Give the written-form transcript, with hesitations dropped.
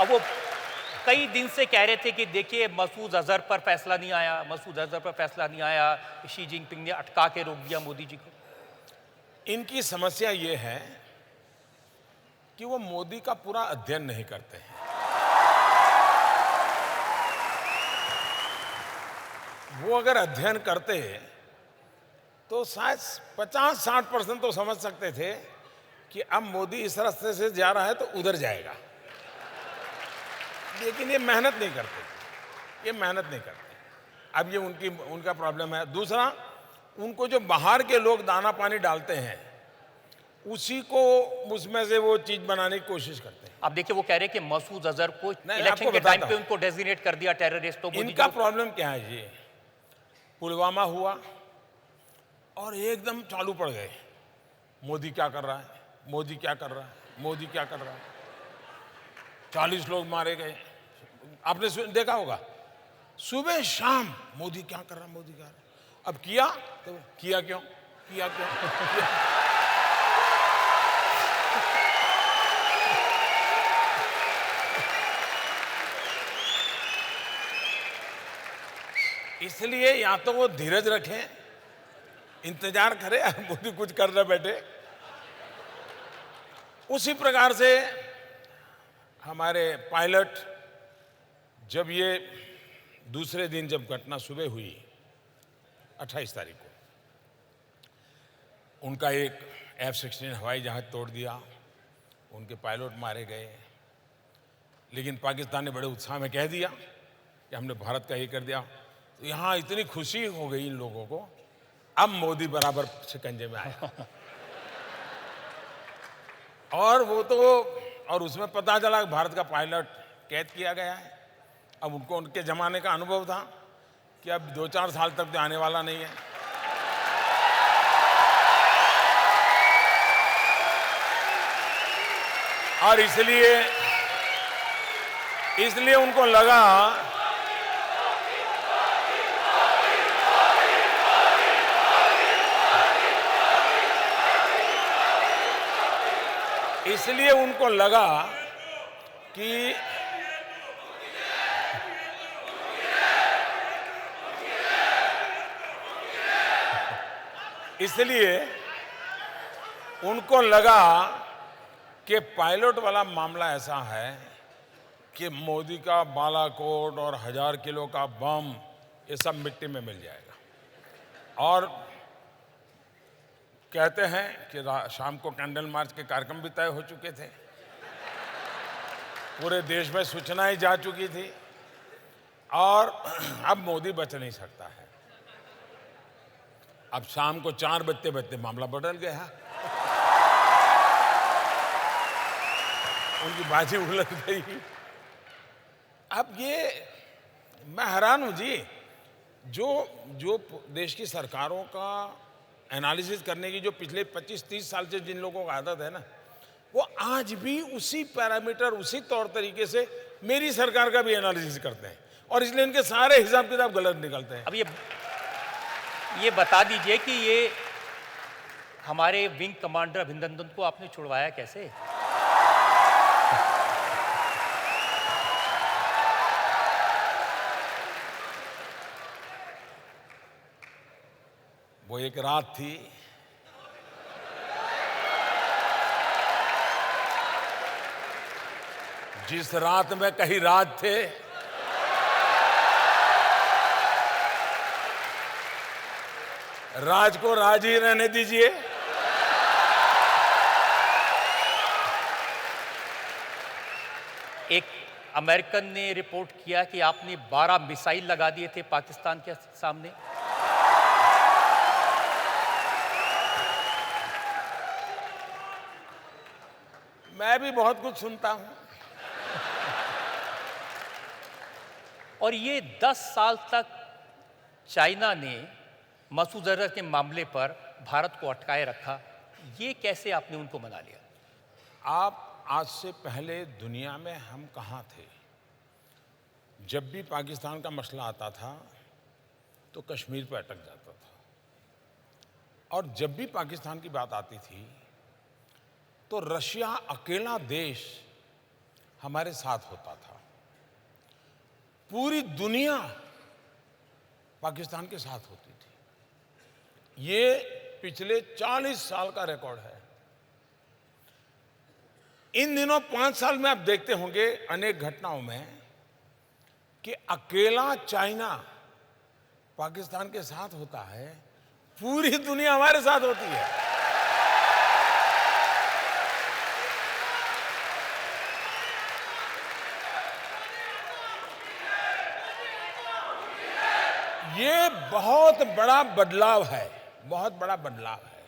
अब वो कई दिन से कह रहे थे कि देखिए मसूद अजहर पर फैसला नहीं आया, मसूद अजहर पर फैसला नहीं आया, शी जिनपिंग ने अटका के रोक दिया मोदी जी को। इनकी समस्या ये है कि वो मोदी का पूरा अध्ययन नहीं करते हैं। वो अगर अध्ययन करते तो शायद 50-60% तो समझ सकते थे कि अब मोदी इस रास्ते से जा रहा है तो उधर जाएगा। लेकिन ये मेहनत नहीं करते, ये मेहनत नहीं करते। अब ये उनका प्रॉब्लम है। दूसरा, उनको जो बाहर के लोग दाना पानी डालते हैं उसी को उसमें से वो चीज बनाने की कोशिश करते हैं। अब देखिए वो कह रहे हैं कि मसूद अजहर को नहीं, इलेक्शन आपको के टाइम बताता पे हूं। उनको डेजिग्नेट कर दिया टेररिस्ट। तो इनका प्रॉब्लम क्या है जी, पुलवामा हुआ और एकदम चालू पड़ गए, मोदी क्या कर रहा है, मोदी क्या कर रहा है, मोदी क्या कर रहा है। 40 लोग मारे गए, आपने देखा होगा, सुबह शाम मोदी क्या कर रहा है, मोदी क्या कर रहा है। अब किया तो किया क्यों, किया क्यों, इसलिए या तो वो धीरज रखें, इंतजार करें मोदी कुछ कर रहे बैठे। उसी प्रकार से हमारे पायलट, जब ये दूसरे दिन जब घटना सुबह हुई 28 तारीख को, उनका एक F-16 हवाई जहाज तोड़ दिया, उनके पायलट मारे गए। लेकिन पाकिस्तान ने बड़े उत्साह में कह दिया कि हमने भारत का ये कर दिया। तो यहाँ इतनी खुशी हो गई इन लोगों को, अब मोदी बराबर शिकंजे में आया। और वो तो, और उसमें पता चला कि भारत का पायलट कैद किया गया है। अब उनको उनके जमाने का अनुभव था कि अब 2-4 साल तक तो आने वाला नहीं है। और इसलिए उनको लगा कि पायलट वाला मामला ऐसा है कि मोदी का बालाकोट और 1000 किलो का बम ये सब मिट्टी में मिल जाएगा। और कहते हैं कि शाम को कैंडल मार्च के कार्यक्रम भी तय हो चुके थे, पूरे देश में सूचनाएं जा चुकी थी, और अब मोदी बच नहीं सकता है। अब शाम को 4 बजते बजते मामला बदल गया, उनकी बाजी उलट गई। अब ये मैं हैरान हूं जी, जो देश की सरकारों का एनालिसिस करने की जो पिछले 25-30 साल से जिन लोगों को आदत है ना, वो आज भी उसी पैरामीटर, उसी तौर तरीके से मेरी सरकार का भी एनालिसिस करते हैं, और इसलिए इनके सारे हिसाब किताब गलत निकलते हैं। अब ये बता दीजिए कि ये हमारे विंग कमांडर अभिनंदन को आपने छुड़वाया कैसे? वो एक रात थी, जिस रात में कहीं राज थे, राज को राज ही रहने दीजिए। एक अमेरिकन ने रिपोर्ट किया कि आपने 12 मिसाइल लगा दिए थे पाकिस्तान के सामने। मैं भी बहुत कुछ सुनता हूं। और ये 10 साल तक चाइना ने मसूद अजहर के मामले पर भारत को अटकाए रखा, ये कैसे आपने उनको मना लिया? आप आज से पहले दुनिया में हम कहाँ थे? जब भी पाकिस्तान का मसला आता था तो कश्मीर पर अटक जाता था, और जब भी पाकिस्तान की बात आती थी तो रशिया अकेला देश हमारे साथ होता था। पूरी दुनिया पाकिस्तान के साथ होती थी। ये पिछले 40 साल का रिकॉर्ड है। इन दिनों 5 साल में आप देखते होंगे अनेक घटनाओं में कि अकेला चाइना पाकिस्तान के साथ होता है, पूरी दुनिया हमारे साथ होती है। ये बहुत बड़ा बदलाव है, बहुत बड़ा बदलाव है।